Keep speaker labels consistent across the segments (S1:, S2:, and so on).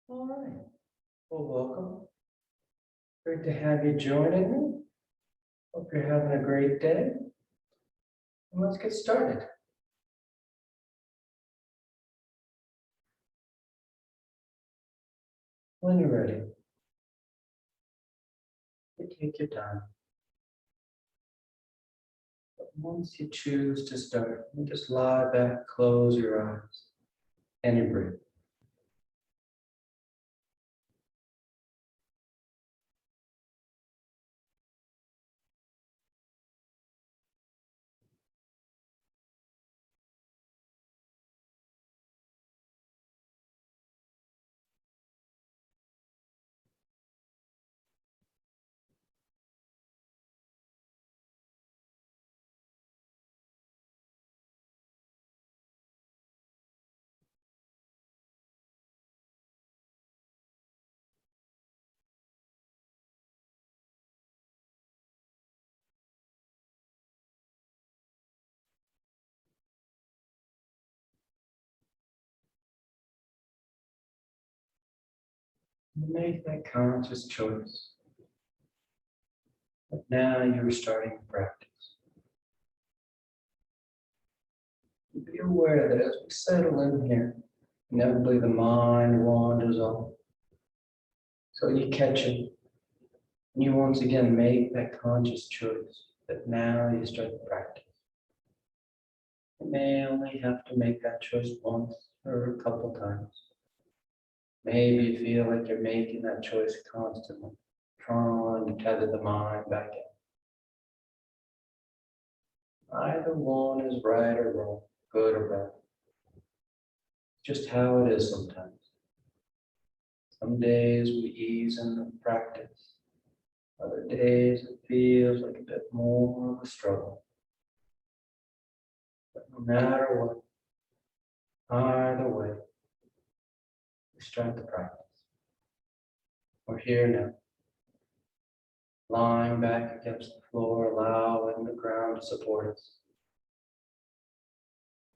S1: All right. Well, welcome. Great to have you joining me. Hope you're having a great day. And let's get started. When you're ready, you take your time. But once you choose to start, you just lie back, close your eyes, and you breathe. Make that conscious choice. But now you're starting to practice. Be aware that as we settle in here, inevitably the mind wanders off. So you catch it. And you once again make that conscious choice that now you start to practice. You may only have to make that choice once or a couple times. Maybe you feel like you're making that choice constantly, trying to tether the mind back in. Either one is right or wrong, good or bad. It's just how it is sometimes. Some days we ease into practice. Other days it feels like a bit more of a struggle. But no matter what, either way, we start the practice. We're here now, lying back against the floor, allowing the ground to support us.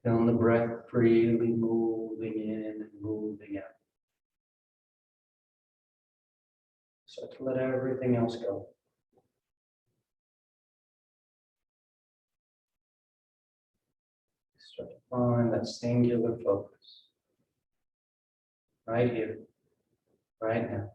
S1: Feeling the breath freely moving in and moving out. Start to let everything else go. Start to find that singular focus. Right here, right now.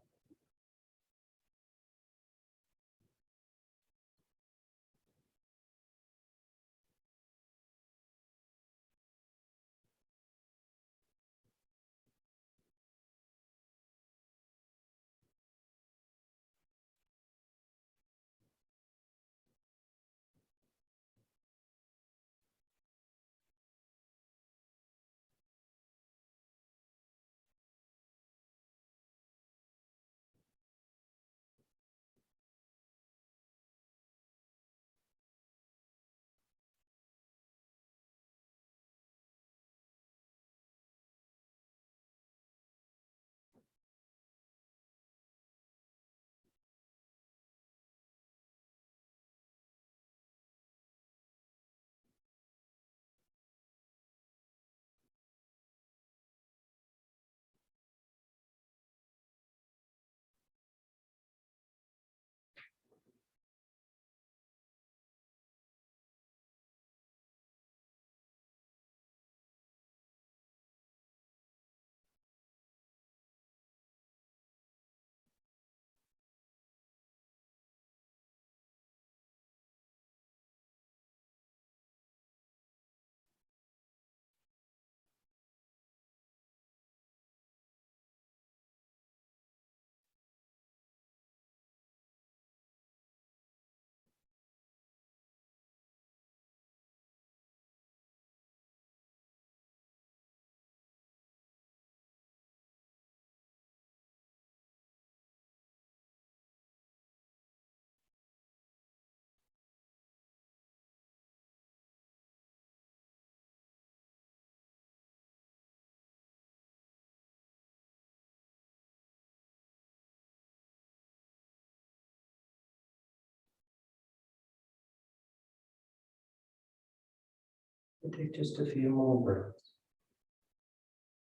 S1: And take just a few more breaths.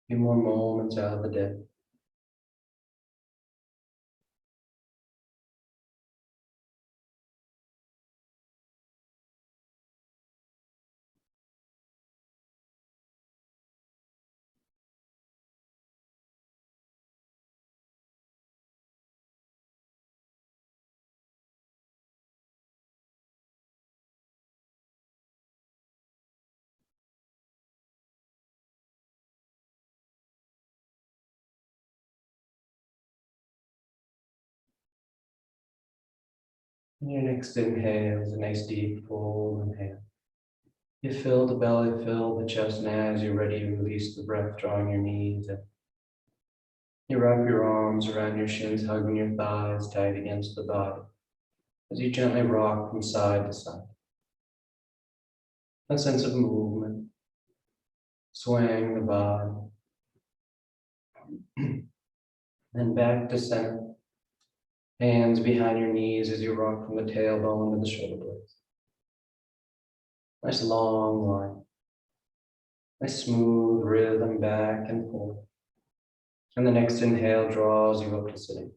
S1: A few more moments out of the day. And your next inhale is a nice deep full inhale. You fill the belly, fill the chest, and as you're ready, you release the breath, drawing your knees in. You wrap your arms around your shins, hugging your thighs tight against the body as you gently rock from side to side. A sense of movement, swaying the body. Then back to center. Hands behind your knees as you rock from the tailbone to the shoulder blades. Nice long line. Nice smooth rhythm back and forth. And the next inhale draws you up to sitting.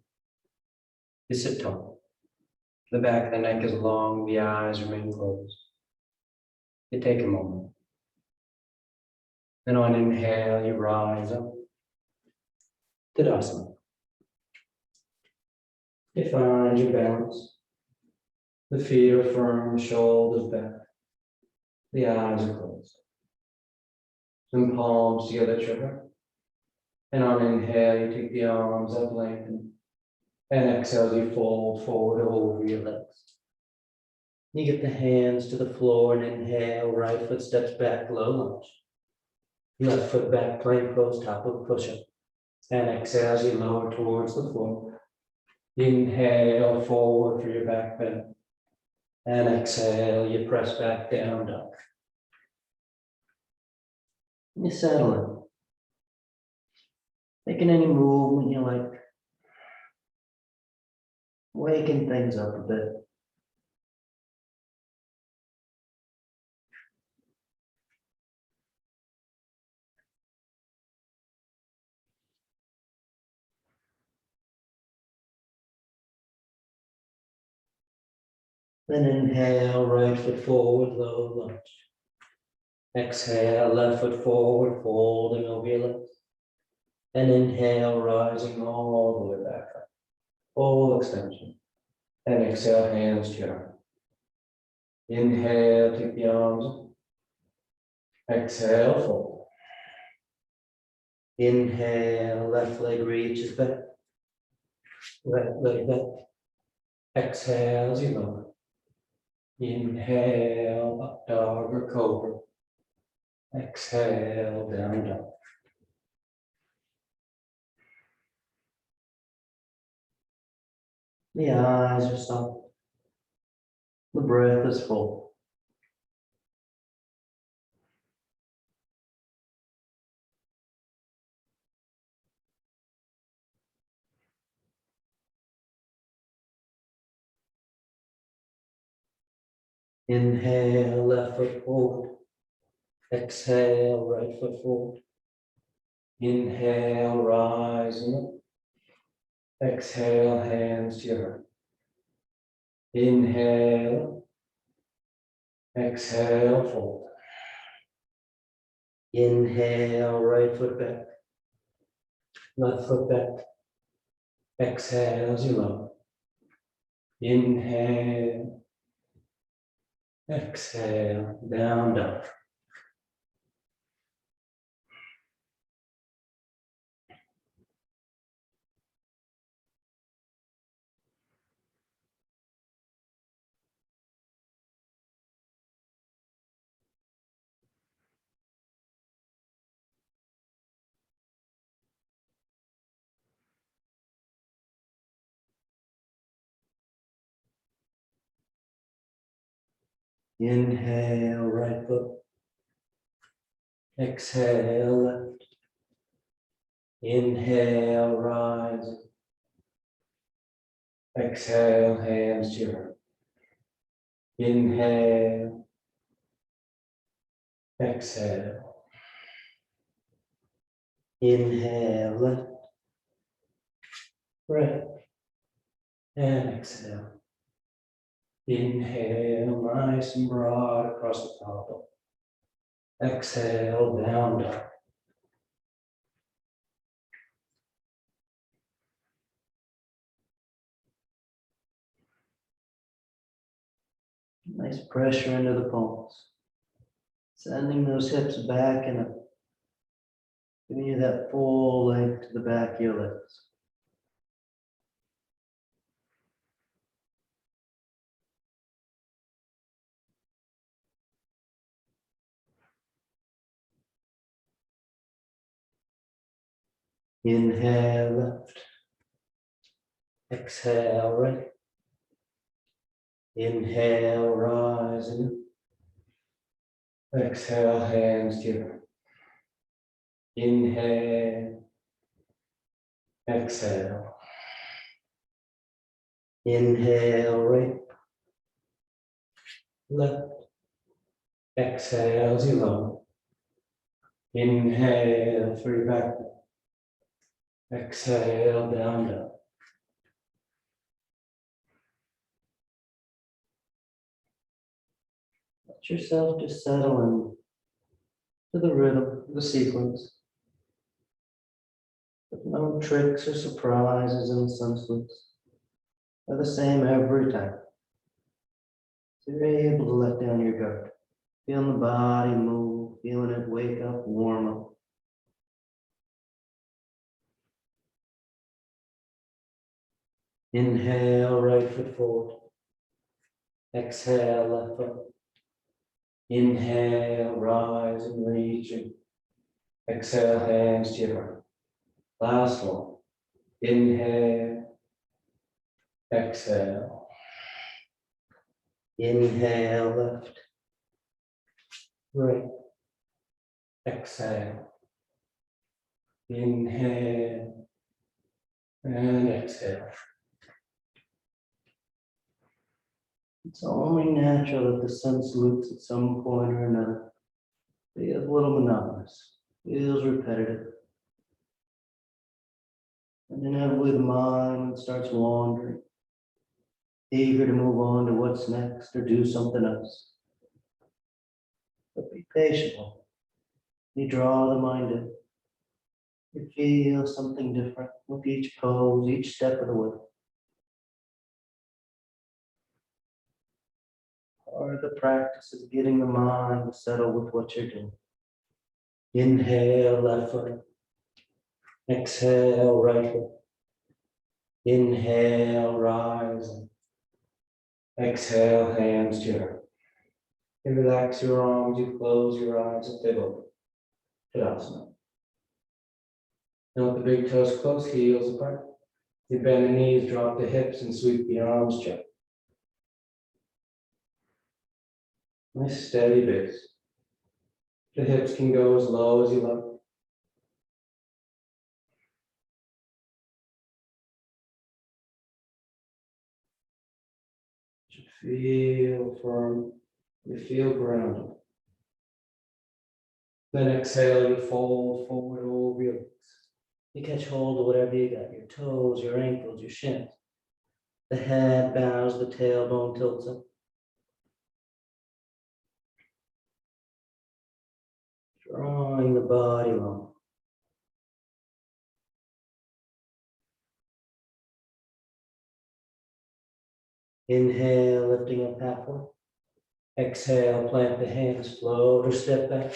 S1: You sit tall. The back of the neck is long, the eyes remain closed. You take a moment. Then on inhale, you rise up. Tadasana. You find your balance. The feet are firm, shoulders back. The eyes are closed. Some palms together at your heart. And on inhale, you take the arms up, lengthen. And exhale, you fold forward over your legs. You get the hands to the floor and inhale, right foot steps back, low lunge. Left foot back, plank pose, top of push-up. And exhale as you lower towards the floor. Inhale forward for your back bend. And exhale, you press back down, dog. You settle in. Making any movement you like. Waking things up a bit. Then inhale, right foot forward, low lunge. Exhale, left foot forward, folding over your legs. And inhale, rising all the way back up. Full extension. And exhale, hands to your heart. Inhale, take the arms up. Exhale, fold. Inhale, left leg reaches back. Right leg back. Exhale as you lower. Inhale, up dog or cobra. Exhale, down dog. The eyes are soft. The breath is full. Inhale, left foot forward. Exhale, right foot forward. Inhale, rising up. Exhale, hands to your heart. Inhale. Exhale, fold. Inhale, right foot back. Left foot back. Exhale as you lower. Inhale. Exhale, down, down. Inhale, right foot. Exhale, left. Inhale, rise. Exhale, hands to your heart. Inhale. Exhale. Inhale, left. Right. And exhale. Inhale, nice and broad across the top. Exhale, down dog. Nice pressure into the palms. Sending those hips back and up. Giving you that full length to the back of your legs. Inhale left. Exhale right. Inhale, rising. Exhale, hands together. Inhale. Exhale. Inhale, right. Left. Exhale as you lower. Inhale, 3 back. Exhale, down, down. Let yourself just settle in to the rhythm, the sequence. With no tricks or surprises in some sleeps. They're the same every time. So you're able to let down your guard. Feeling the body move, feeling it wake up, warm up. Inhale, right foot forward. Exhale, left foot. Inhale, rise and reaching. Exhale, hands to your heart. Last one. Inhale. Exhale. Inhale, left. Right. Exhale. Inhale. And exhale. It's only natural that the sun salutes at some point or another. Feels a little monotonous. Feels repetitive. And inevitably the mind starts wandering, eager to move on to what's next or do something else. But be patient. You draw the mind in. You feel something different with each pose, each step of the way. Part of the practice is getting the mind to settle with what you're doing. Inhale, left foot. Exhale, right foot. Inhale, rise. Exhale, hands to your heart. You relax your arms, you close your eyes if they open. Tadasana. Note the big toes close, heels apart. You bend the knees, drop the hips, and sweep the arms gently. Nice steady base. The hips can go as low as you like. You feel firm. You feel grounded. Then exhale, you fold forward over your legs. You catch hold of whatever you got, your toes, your ankles, your shins. The head bows, the tailbone tilts up. Drawing the body long. Inhale, lifting up halfway. Exhale, plant the hands, float or step back.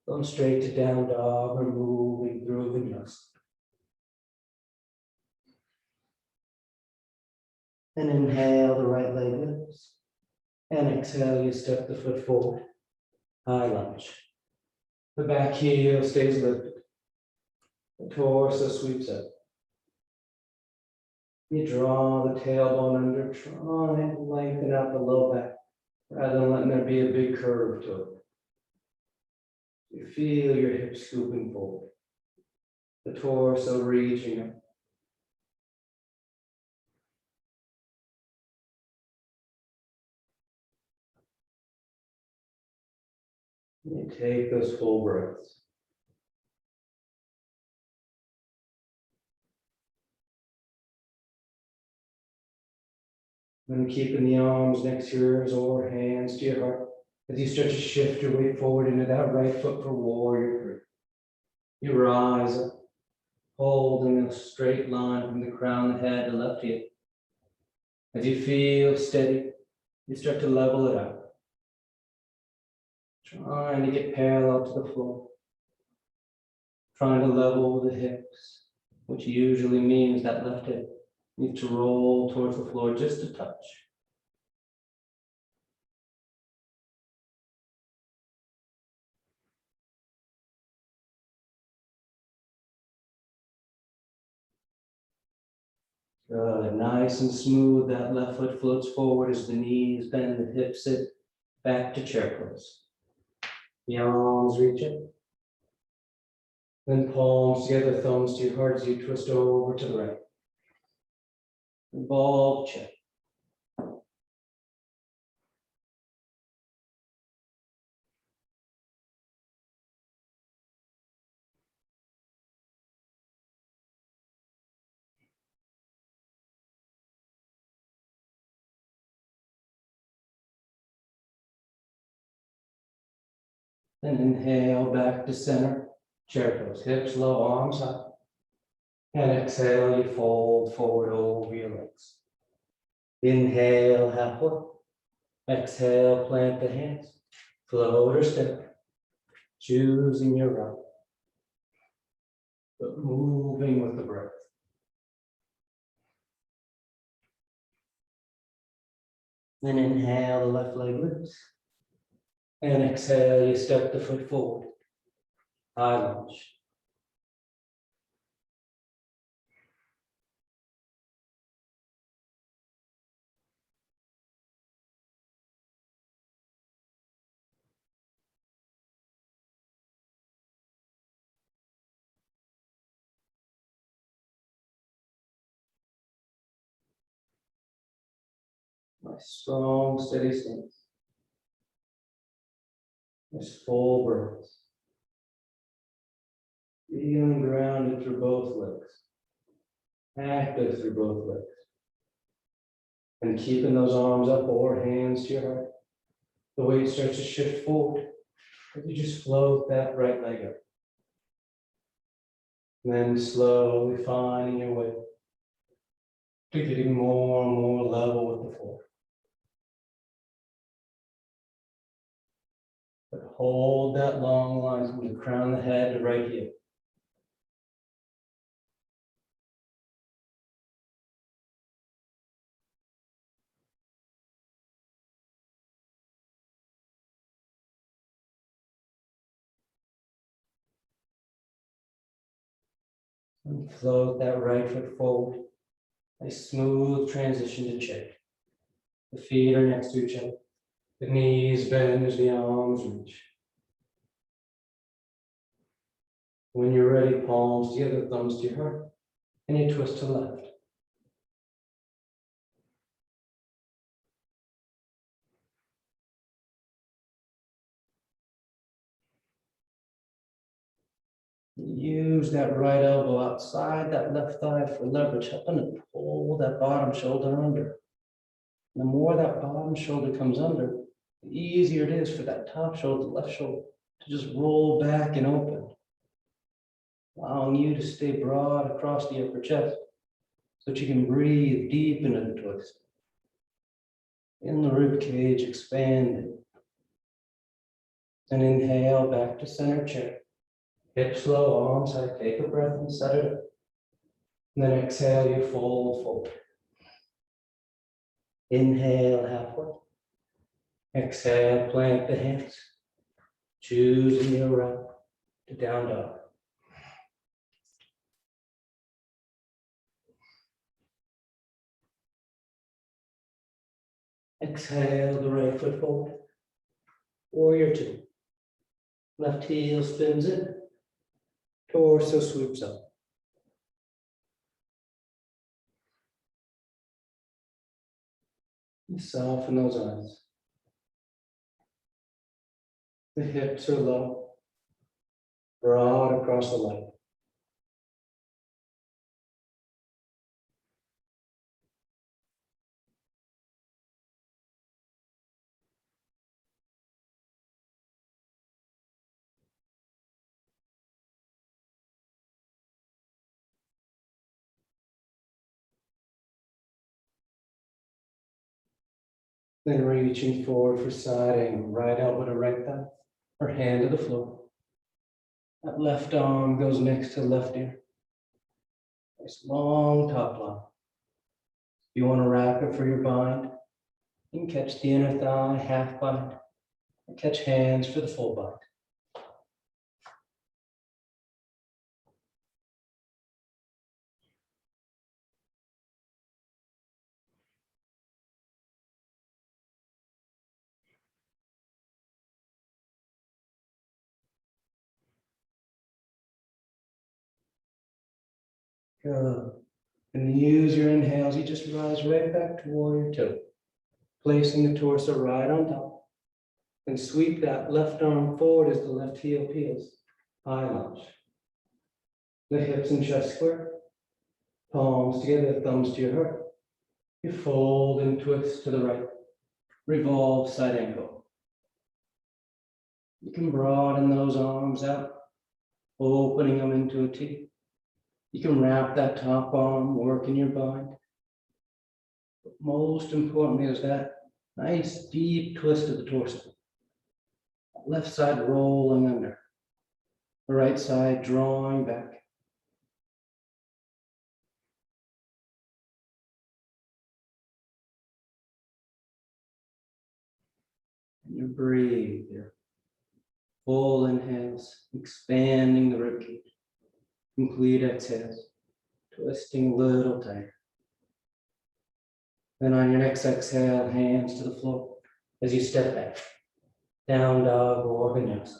S1: Going straight to down dog or moving through vinyasa. And inhale, the right leg lifts. And exhale, you step the foot forward. High lunge. The back heel stays lifted. The torso sweeps up. You draw the tailbone under, trying to lengthen out the low back, rather than letting there be a big curve to it. You feel your hips scooping forward. The torso reaching up. You take those full breaths. And keeping the arms next to yours or hands to your heart as you start to shift your weight forward into that right foot for warrior 3. You rise up, holding a straight line from the crown of the head to left hip. As you feel steady, you start to level it out. Trying to get parallel to the floor. Trying to level the hips, which usually means that left hip needs to roll towards the floor just a touch. Good, nice and smooth. That left foot floats forward as the knees bend, the hips sit back to chair pose. The arms reach in. Then palms together, thumbs to your heart as you twist over to the right. Ball check. Then inhale back to center, chair pose, hips low, arms high. And exhale, you fold forward over your legs. Inhale, halfway. Exhale, plant the hands. Float or step, choosing your route, but moving with the breath. Then inhale, the left leg lifts. And exhale, you step the foot forward. High lunge. Nice, strong, steady stance. Nice, full breaths. Feeling grounded through both legs. Active through both legs. And keeping those arms up or hands to your heart. The weight starts to shift forward. As you just float that right leg up. And then slowly finding your way to getting more and more level with the floor. But hold that long line from the crown of the head to right heel. And float that right foot forward. A smooth transition to chair. The feet are next to each other. The knees bend as the arms reach. When you're ready, palms together, thumbs to your heart, and you twist to the left. Use that right elbow outside that left thigh for leverage, helping to pull that bottom shoulder under. The more that bottom shoulder comes under, the easier it is for that top shoulder, left shoulder, to just roll back and open, allowing you to stay broad across the upper chest so that you can breathe deep into the twist. In the rib cage, expanding. And inhale back to center chair. Hips low, arms high. Take a breath and set it up. And then exhale, you fold forward. Inhale halfway. Exhale, plant the hands. Choosing your route to down dog. Exhale the right foot forward. Warrior two. Left heel spins in. Torso sweeps up. You soften those eyes. The hips are low, broad across the leg. Then reaching forward for side angle, right elbow to right thigh, or hand to the floor. That left arm goes next to the left ear. Nice long top line. You want to wrap it for your bind. You can catch the inner thigh, half bind, or catch hands for the full bind. Good. And use your inhales, you just rise right back to warrior two. Placing the torso right on top. And sweep that left arm forward as the left heel peels. High lunge. The hips and chest square. Palms together, thumbs to your heart. You fold and twist to the right. Revolve side angle. You can broaden those arms out, opening them into a T. You can wrap that top arm, work in your bind. But most importantly is that nice deep twist of the torso. Left side rolling under. The right side drawing back. And you breathe here. Full inhales, expanding the ribcage. Complete exhales, twisting a little tighter. Then on your next exhale, hands to the floor as you step back. Down dog or vinyasa.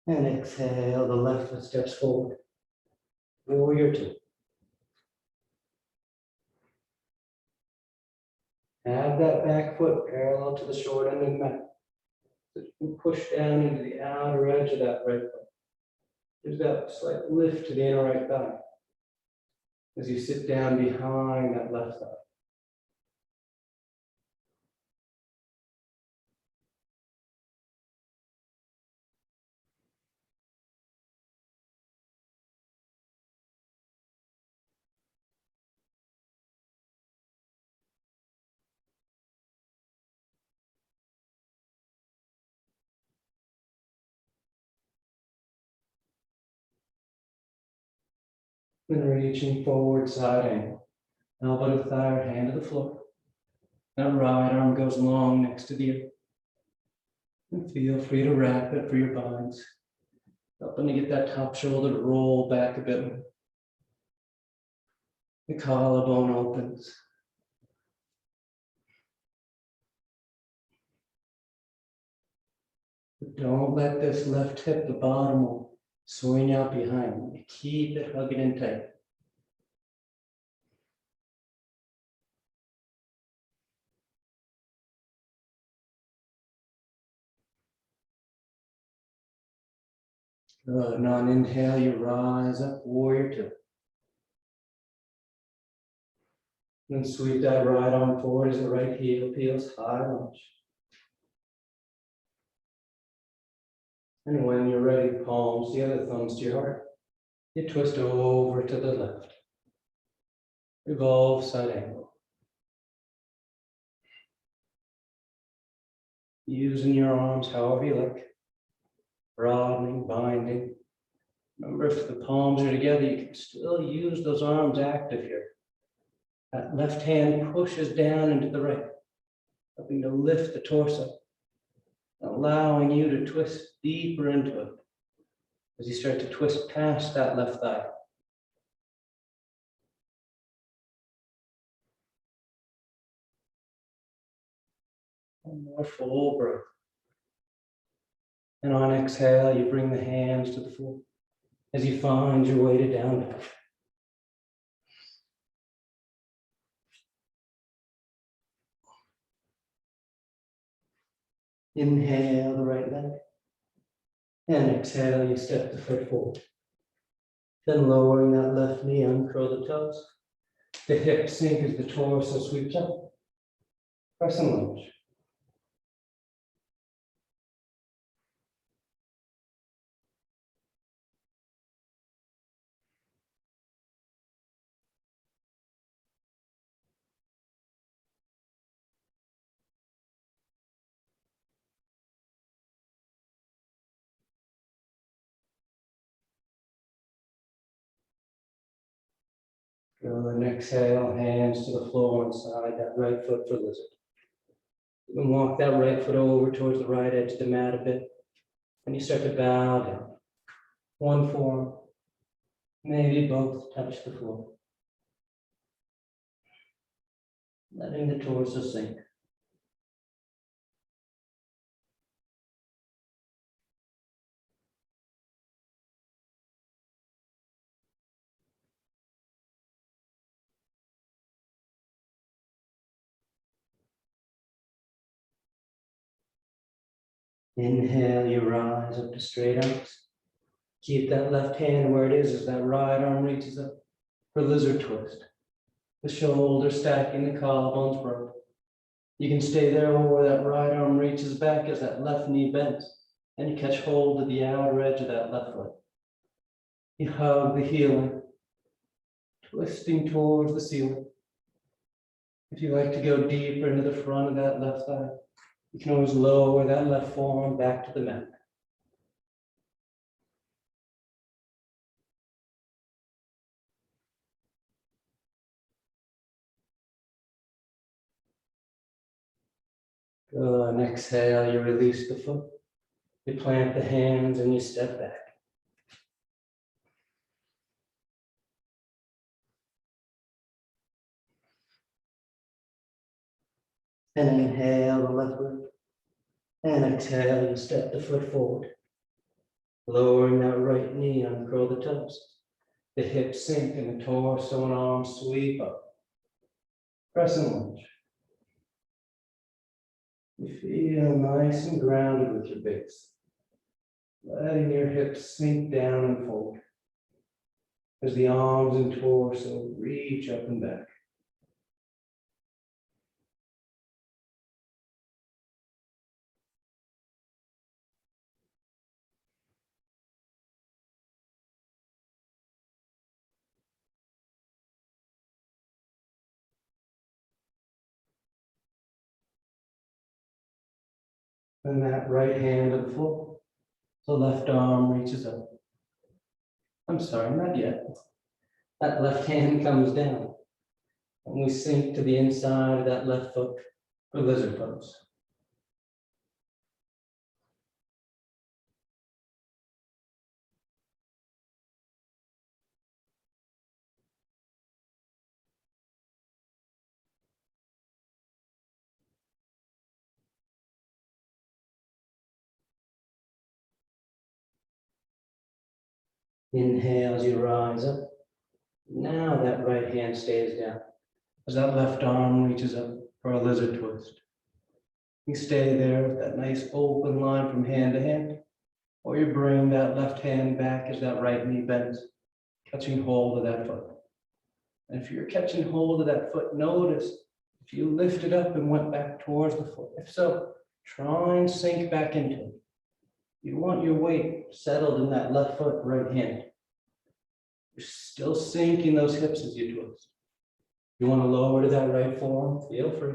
S1: And exhale, the left foot steps forward. Warrior two. Have that back foot parallel to the short end of the mat. So you can push down into the outer edge of that right foot. There's that slight lift to the inner right thigh as you sit down behind that left thigh. Then reaching forward, side angle. Elbow to thigh or hand to the floor. That right arm goes long next to the ear. And feel free to wrap it for your binds. Helping to get that top shoulder to roll back a bit more. The collarbone opens. But don't let this left hip, the bottom will swing out behind you. Keep it hugging in tight. Good. And on inhale, you rise up, warrior two. Then sweep that right arm forward as the right heel peels, high lunge. And when you're ready, palms together, thumbs to your heart. You twist over to the left. Revolve side angle. Using your arms however you like. Broadening, binding. Remember, if the palms are together, you can still use those arms active here. That left hand pushes down into the right, helping to lift the torso, allowing you to twist deeper into it as you start to twist past that left thigh. One more full breath. And on exhale, you bring the hands to the floor as you find your way to down dog. Inhale the right leg. And exhale, you step the foot forward. Then lowering that left knee, uncurl the toes. The hips sink as the torso sweeps up. Press and lunge. Good. And exhale, hands to the floor and side that right foot for lizard. You can walk that right foot over towards the right edge of the mat a bit. And you start to bow down. One form, maybe both touch the floor. Letting the torso sink. Inhale, you rise up to straight arms. Keep that left hand where it is as that right arm reaches up for lizard twist. The shoulder stacking, the collarbones broke. You can stay there where that right arm reaches back as that left knee bends, and you catch hold of the outer edge of that left foot. You hug the heel, twisting towards the ceiling. If you like to go deeper into the front of that left thigh, you can always lower that left forearm back to the mat. Good, and exhale, you release the foot. You plant the hands and you step back. And inhale the left foot. And exhale, you step the foot forward. Lowering that right knee, uncurl the toes. The hips sink and the torso and arms sweep up. Crescent lunge. You feel nice and grounded with your base. Letting your hips sink down and forward as the arms and torso reach up and back. And that right hand to the floor. The left arm reaches up. I'm sorry, not yet. That left hand comes down. And we sink to the inside of that left foot for lizard pose. Inhale as you rise up. Now that right hand stays down as that left arm reaches up for a lizard twist. You stay there with that nice open line from hand to hand, or you bring that left hand back as that right knee bends, catching hold of that foot. And if you're catching hold of that foot, notice if you lifted up and went back towards the foot. If so, try and sink back into it. You want your weight settled in that left foot, right hand. You're still sinking those hips as you twist. You want to lower to that right forearm, feel free.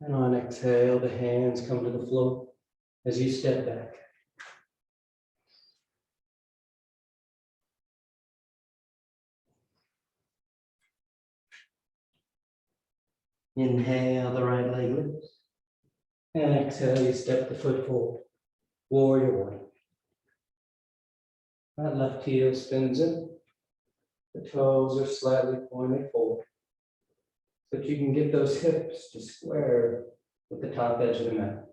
S1: And on exhale, the hands come to the floor as you step back. Inhale, the right leg lifts. And exhale, you step the foot forward. Warrior one. That left heel spins in. The toes are slightly pointed forward. So that you can get those hips to square with the top edge of the mat.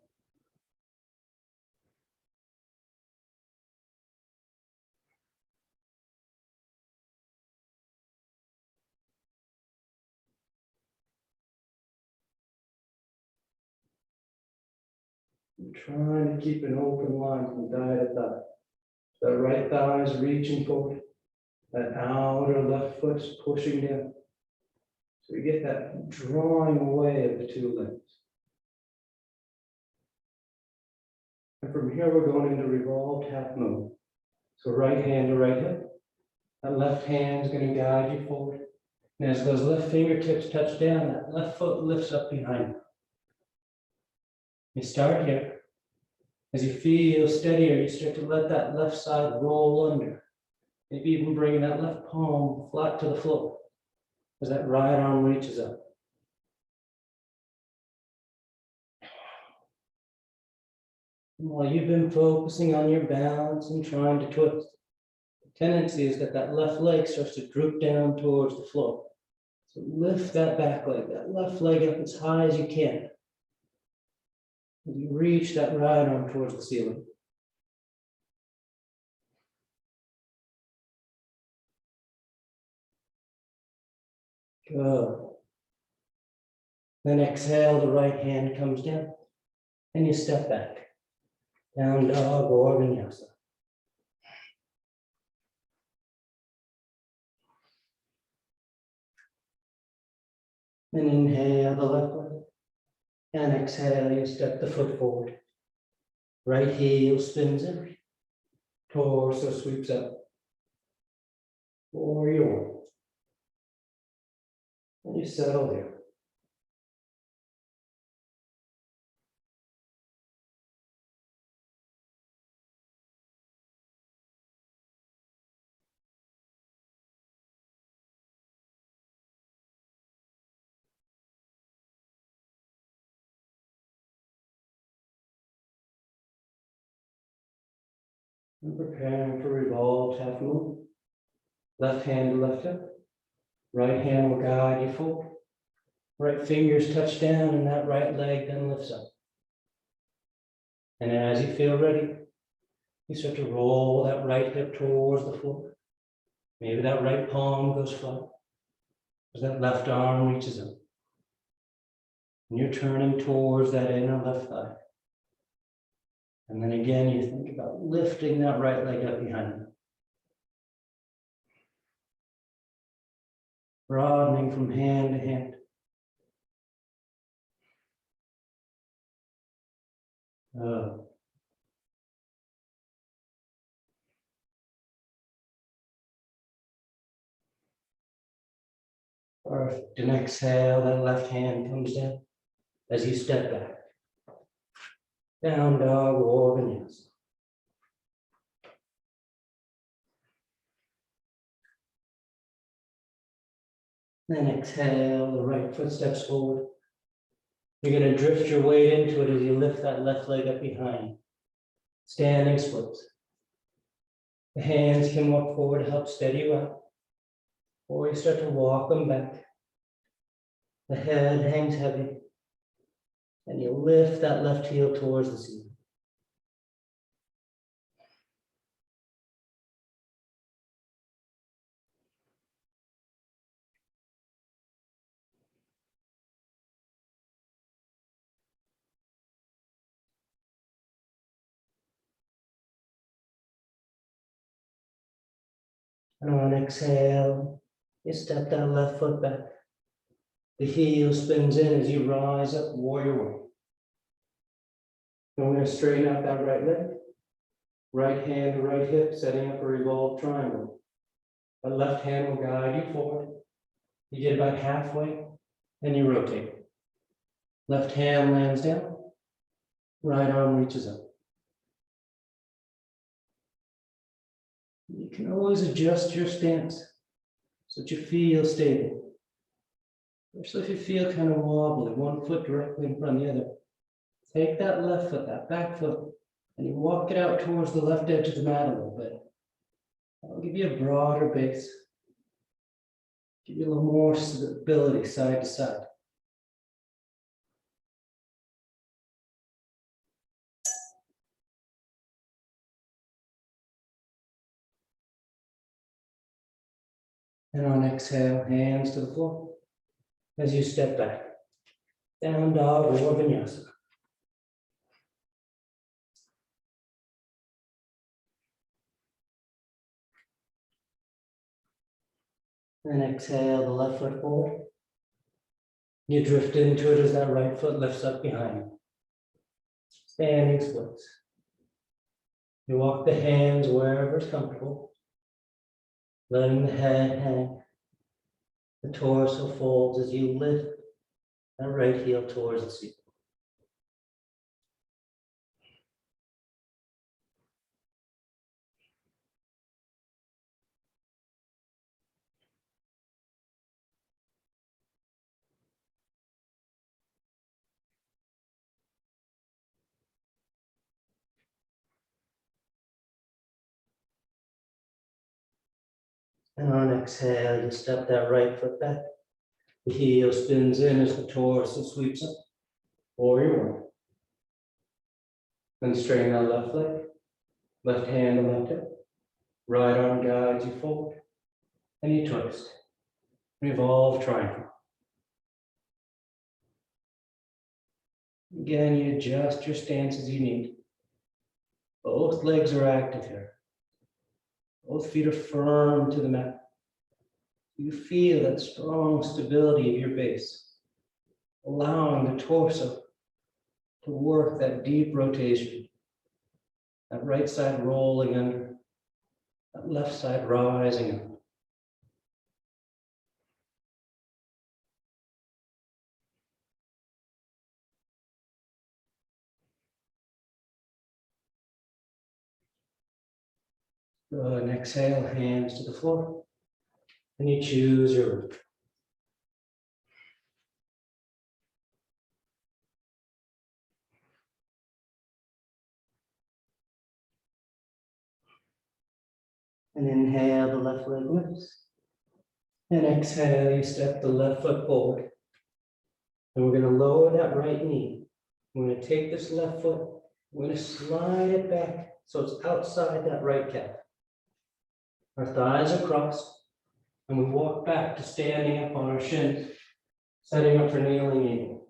S1: I'm trying to keep an open line from thigh to thigh. The right thigh is reaching forward. That outer left foot's pushing down. So we get that drawing away of the two limbs. And from here, we're going into revolved half moon. So right hand to right hip. That left hand is going to guide you forward. And as those left fingertips touch down, that left foot lifts up behind you. You start here. As you feel steadier, you start to let that left side roll under. Maybe even bringing that left palm flat to the floor as that right arm reaches up. And while you've been focusing on your balance and trying to twist, the tendency is that that left leg starts to droop down towards the floor. So lift that back leg, that left leg up as high as you can. As you reach that right arm towards the ceiling. Good. Then exhale, the right hand comes down and you step back. Down dog or vinyasa. Then inhale the left leg and exhale, you step the foot forward. Right heel spins in, torso sweeps up. Warrior one. And you settle there. And preparing for revolved half moon. Left hand to left hip. Right hand will guide you forward. Right fingers touch down and that right leg then lifts up. And as you feel ready, you start to roll that right hip towards the floor. Maybe that right palm goes flat. As that left arm reaches up. And you're turning towards that inner left thigh. And then again, you think about lifting that right leg up behind you. Broadening from hand to hand. Perfect. And exhale, that left hand comes down as you step back. Down dog or vinyasa. Then exhale, the right foot steps forward. You're going to drift your weight into it as you lift that left leg up behind. Standing splits. The hands can walk forward to help steady you up. Or you start to walk them back. The head hangs heavy. And you lift that left heel towards the ceiling. And on exhale, you step that left foot back. The heel spins in as you rise up, warrior one. And we're going to straighten out that right leg. Right hand to right hip, setting up a revolved triangle. The left hand will guide you forward. You get about halfway, and you rotate. Left hand lands down. Right arm reaches up. You can always adjust your stance so that you feel stable. Especially if you feel kind of wobbly, one foot directly in front of the other. Take that left foot, that back foot, and you walk it out towards the left edge of the mat a little bit. That'll give you a broader base. Give you a little more stability side to side. And on exhale, hands to the floor as you step back. Down dog or vinyasa. And exhale the left foot forward. You drift into it as that right foot lifts up behind you. Standing splits. You walk the hands wherever is comfortable. Letting the head hang. The torso folds as you lift that right heel towards the ceiling. And on exhale, you step that right foot back. The heel spins in as the torso sweeps up. Warrior one. Then straighten that left leg. Left hand to left hip. Right arm guides you forward. And you twist. Revolve triangle. Again, you adjust your stance as you need. Both legs are active here. Both feet are firm to the mat. You feel that strong stability of your base, allowing the torso to work that deep rotation. That right side rolling under, that left side rising up. Good, and exhale, hands to the floor. And you choose your root. And inhale, the left leg lifts. And exhale, you step the left foot forward. And we're going to lower that right knee. We're going to take this left foot, we're going to slide it back so it's outside that right calf. Our thighs are crossed, and we walk back to standing up on our shins, setting up for kneeling eagle.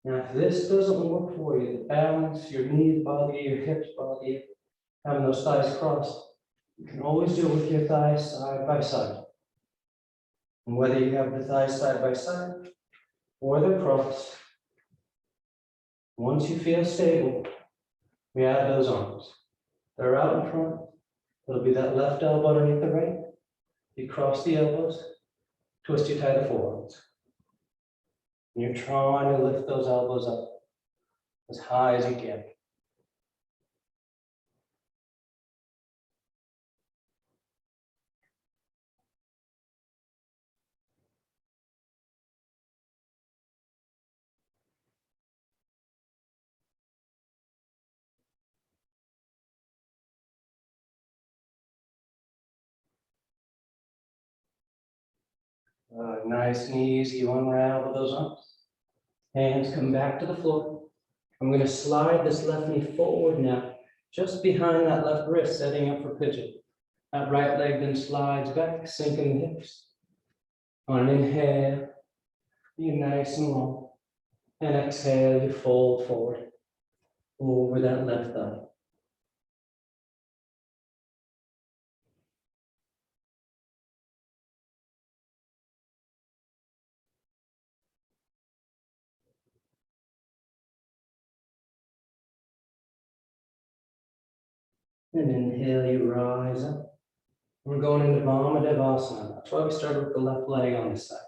S1: Now, if this doesn't work for you, the balance, your knees bother you, your hips bother you, having those thighs crossed, you can always do it with your thighs side by side. And whether you have the thighs side by side or they're crossed, once you feel stable, we add those arms. They're out in front. It'll be that left elbow underneath the right. You cross the elbows, twist you tie the forearms. And you're trying to lift those elbows up as high as you can. Nice and easy, you unravel those arms. Hands come back to the floor. I'm going to slide this left knee forward now, just behind that left wrist, setting up for pigeon. That right leg then slides back, sinking the hips. On an inhale, you nice and long. And exhale, you fold forward over that left thigh. And inhale, you rise up. We're going into Vamadevasana. That's why we started with the left leg on this side.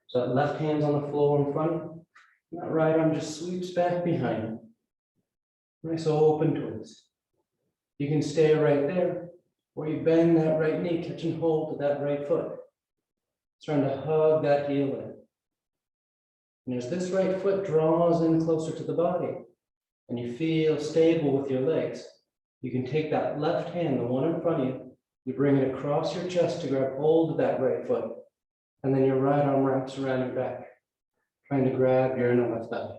S1: So that left hand's on the floor in front of you. That right arm just sweeps back behind you. Nice open twist. You can stay right there, or you bend that right knee, catching hold of that right foot. Trying to hug that heel in. And as this right foot draws in closer to the body, and you feel stable with your legs, you can take that left hand, the one in front of you, you bring it across your chest to grab hold of that right foot, and then your right arm wraps around your back, trying to grab your inner left thigh.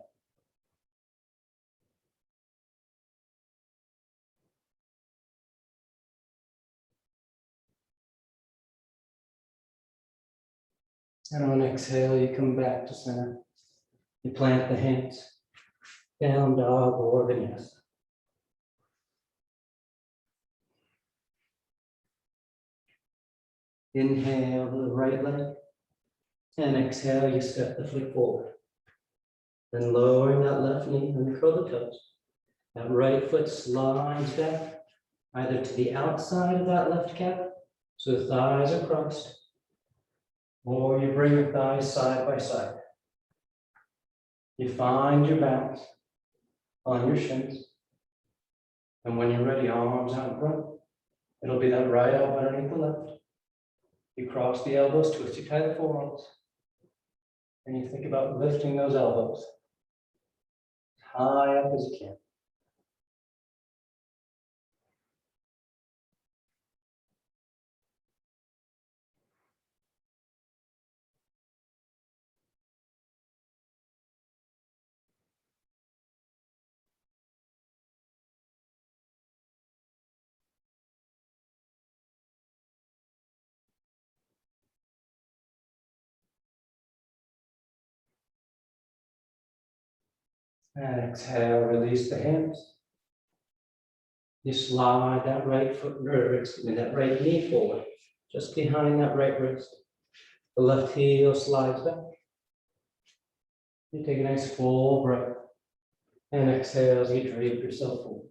S1: And on exhale, you come back to center. You plant the hands, down dog or vinyasa. Inhale the right leg, and exhale, you step the foot forward. Then lowering that left knee and curl the toes. That right foot slides back, either to the outside of that left calf, so the thighs are crossed, or you bring your thighs side by side. You find your balance on your shins. And when you're ready, arms out in front. It'll be that right elbow underneath the left. You cross the elbows, twist you tie the forearms. And you think about lifting those elbows as high up as you can. And exhale, release the hands. You slide that right foot, or excuse me, that right knee forward, just behind that right wrist. The left heel slides back. You take a nice full breath. And exhale as you drape yourself forward.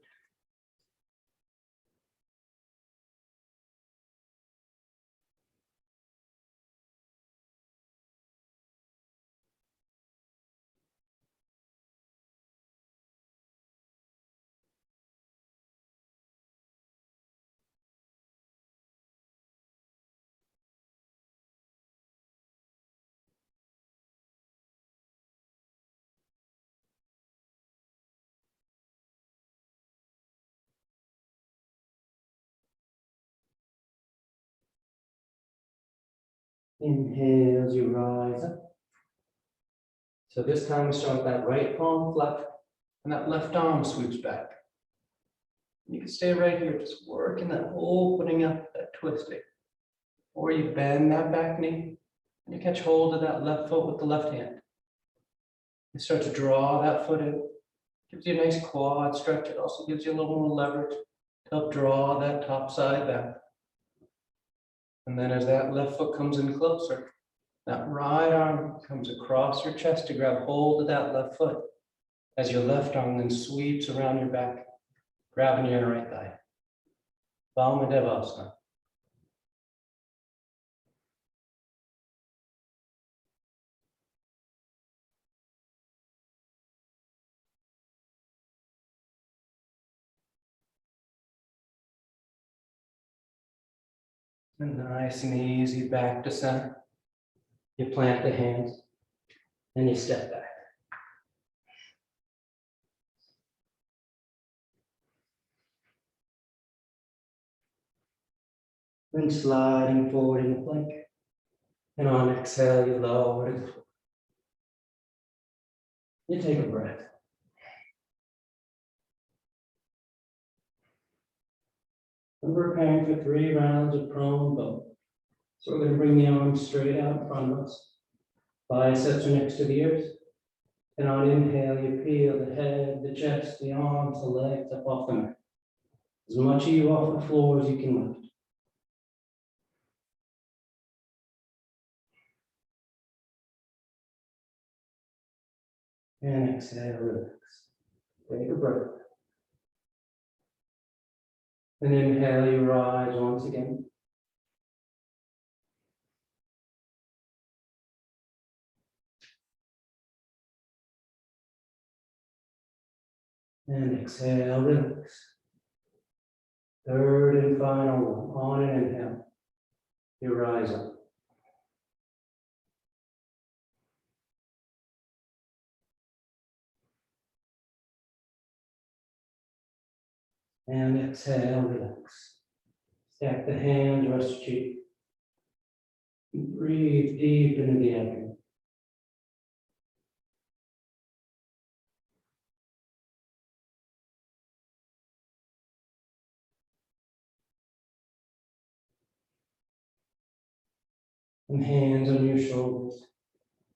S1: Inhale as you rise up. So this time we start with that right palm flat and that left arm swoops back. You can stay right here, just working that opening up, that twisting. Or you bend that back knee and you catch hold of that left foot with the left hand. You start to draw that foot in. Gives you a nice quad stretch. It also gives you a little more leverage to help draw that top side back. And then as that left foot comes in closer, that right arm comes across your chest to grab hold of that left foot as your left arm then sweeps around your back, grabbing your right thigh. Vamadevasana. And nice and easy back to center. You plant the hands and you step back. Then sliding forward in the plank. And on exhale, you lower to the floor. You take a breath. And we're preparing for 3 rounds of prone bow. So we're going to bring the arms straight out in front of us. Biceps are next to the ears. And on inhale, you peel the head, the chest, the arms, the legs up off the mat. As much of you off the floor as you can lift. And exhale, relax. Take a breath. And inhale, you rise once again. And exhale, relax. Third and final one. On an inhale, you rise up. And exhale, relax. Stack the hands, rest cheek. Breathe deep into the abdomen. And hands on your shoulders.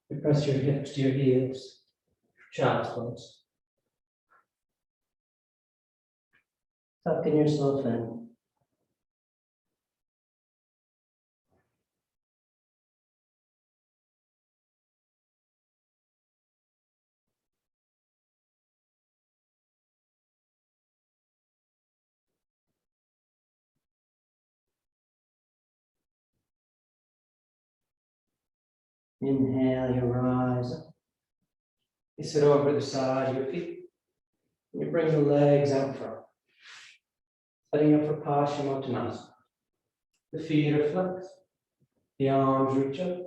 S1: You press your hips to your heels. Child's pose. Tucking yourself in. Inhale, you rise up. You sit over the side of your feet. You bring the legs out front. Setting up for Paschimottanasana. The feet are flexed. The arms reach up.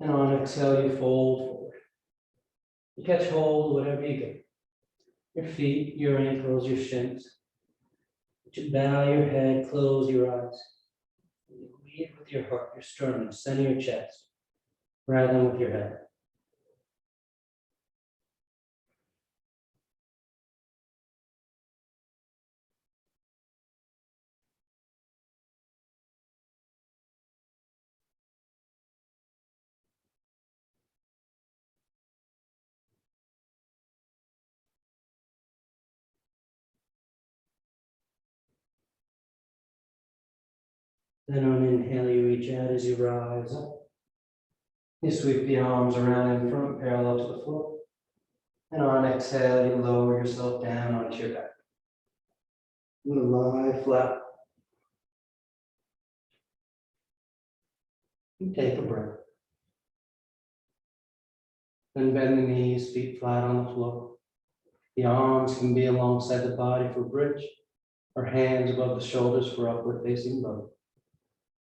S1: And on exhale, you fold forward. You catch hold whatever you get. Your feet, your ankles, your shins. You bow your head, close your eyes. You lead with your heart, your sternum, center your chest, rather than with your head. Then on inhale, you reach out as you rise up. You sweep the arms around in front, parallel to the floor. And on exhale, you lower yourself down onto your back. You lie flat. You take a breath. Then bend the knees, feet flat on the floor. The arms can be alongside the body for bridge, or hands above the shoulders for upward facing bow.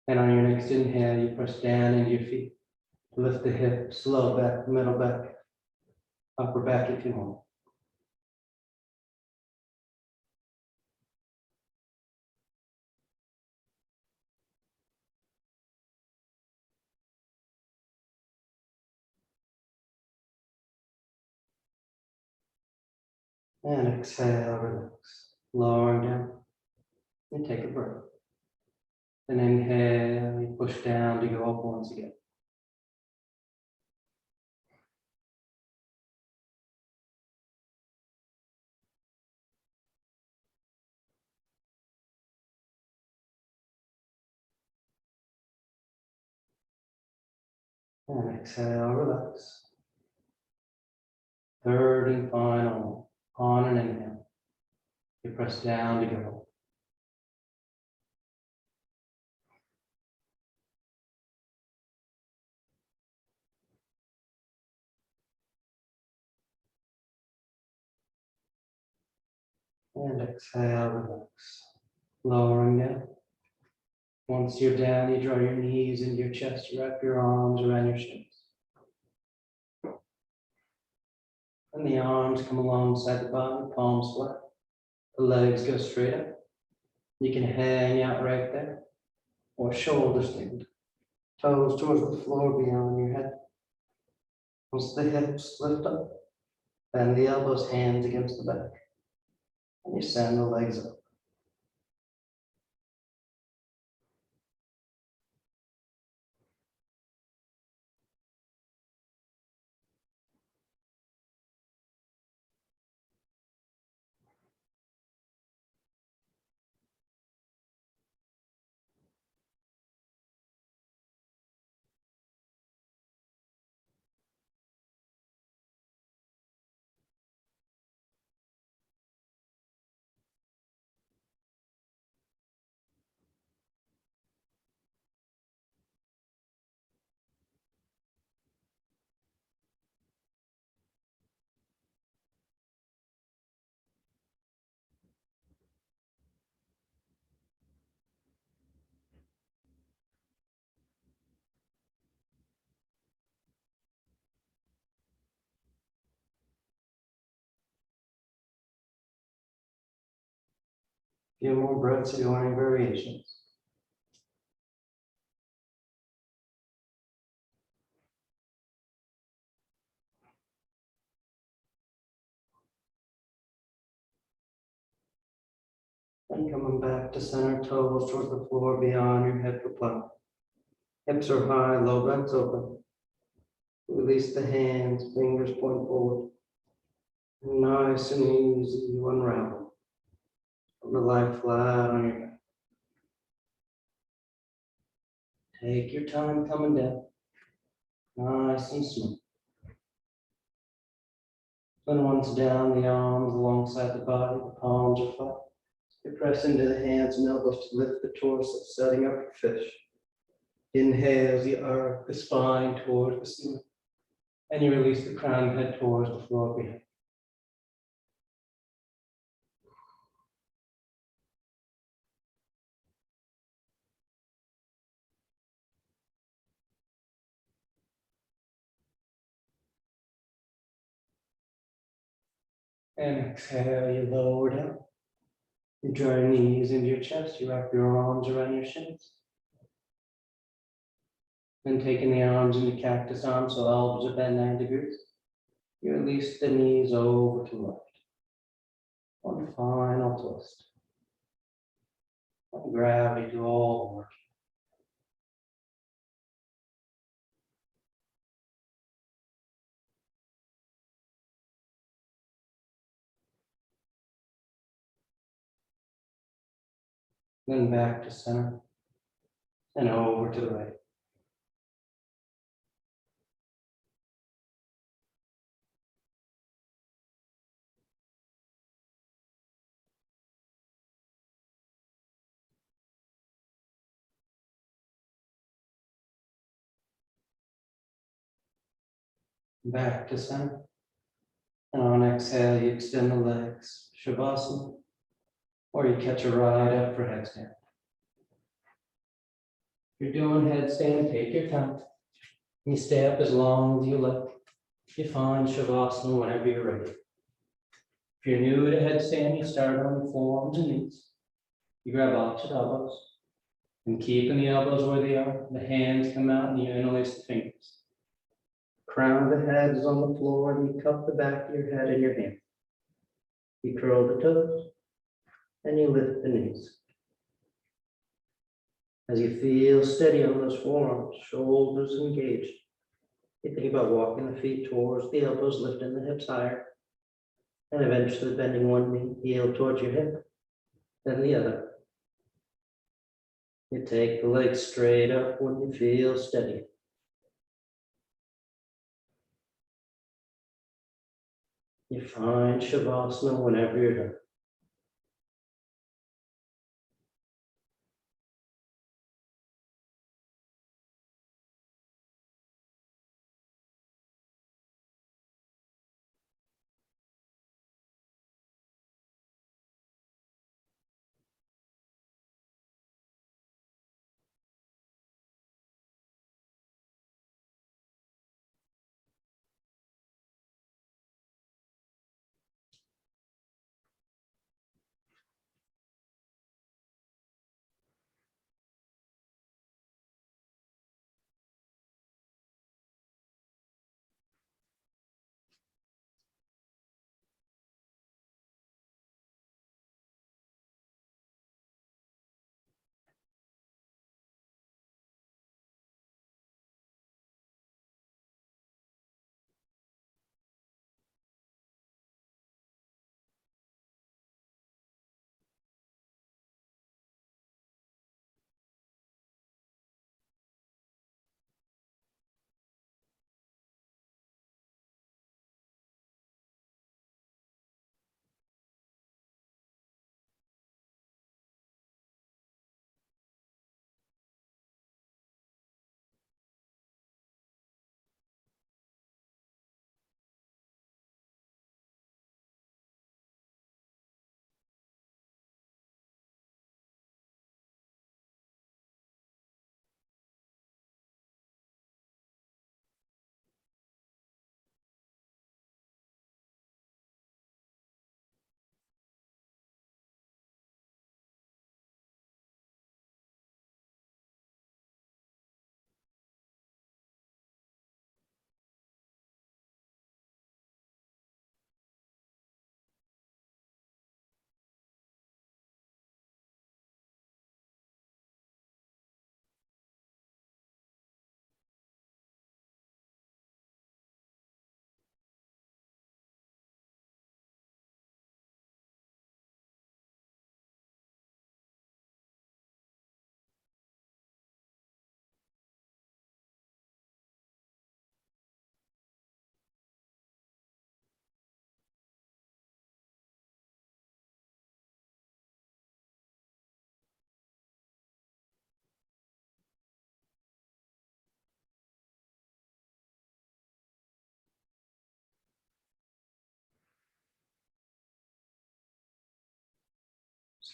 S1: And on your next inhale, you press down into your feet. Lift the hips, low back, middle back, upper back if you want. And exhale, relax. Lowering down. And take a breath. And inhale, you push down to go up once again. And exhale, relax. Third and final, on an inhale. You press down to go. And exhale, relax. Lowering down. Once you're down, you draw your knees into your chest, wrap your arms around your shins. And the arms come alongside the body, palms flat. The legs go straight up. You can hang out right there, or shoulders stand. Toes towards the floor beyond your head. Once the hips lift up, bend the elbows, hands against the back. And you send the legs up. Few more breaths if you want any variations. And coming back to center, toes towards the floor beyond your head for plank. Hips are high, low backs open. Release the hands, fingers point forward. Nice and easy, you unravel. Lie flat on your back. Take your time coming down. Nice and smooth. Then once down, the arms alongside the body, the palms are flat. You press into the hands and elbows to lift the torso, setting up for fish. Inhale as you arc the spine towards the ceiling. And you release the crown head towards the floor behind. And exhale, you lower down. You draw your knees into your chest, you wrap your arms around your shins. Then taking the arms into cactus arms, so elbows are bent 90 degrees. You release the knees over to left. One final twist. Let gravity do all the work. Then back to center. and over to the right. Back to center. And on exhale, you extend the legs, Shavasana, or you catch a ride up for headstand. If you're doing headstand, take your time. You stay up as long as you like. You find Shavasana whenever you're ready. If you're new to headstand, you start on the forearms and knees. You grab opposite elbows and keeping the elbows where they are. The hands come out and you interlace the fingers. Crown of the head is on the floor and you cup the back of your head in your hand. You curl the toes and you lift the knees. As you feel steady on those forearms, shoulders engaged, you think about walking the feet towards the elbows, lifting the hips higher, and eventually bending one knee, heel towards your hip, then the other. You take the legs straight up when you feel steady. You find Shavasana whenever you're done.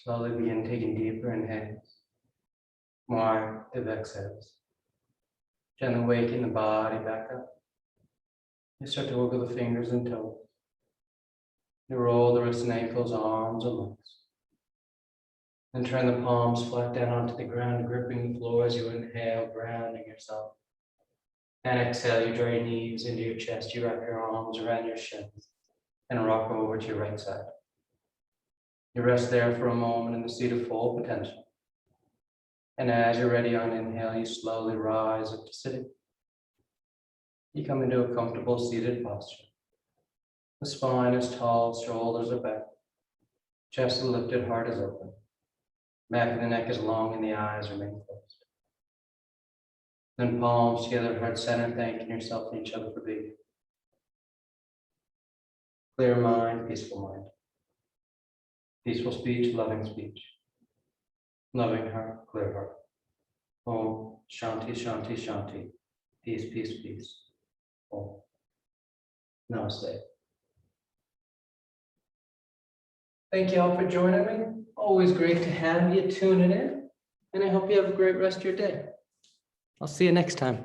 S1: Slowly begin taking deeper inhales, more active exhales. Gently waking the body back up. You start to wiggle the fingers and toes. You roll the wrists and ankles, arms and legs. Then turn the palms flat down onto the ground, gripping the floor as you inhale, grounding yourself. And exhale, you draw your knees into your chest. You wrap your arms around your shins and rock over to your right side. You rest there for a moment in the seat of full potential. And as you're ready on inhale, you slowly rise up to sitting. You come into a comfortable seated posture. The spine is tall, shoulders are back. Chest is lifted, heart is open. Back of the neck is long and the eyes remain closed. Then palms together, heart center, thanking yourself and each other for being. Clear mind, peaceful mind. Peaceful speech, loving speech. Loving heart, clear heart. Om Shanti, Shanti, Shanti. Peace, peace, peace. Om. Namaste. Thank you all for joining me. Always great to have you tuning in. And I hope you have a great rest of your day. I'll see you next time.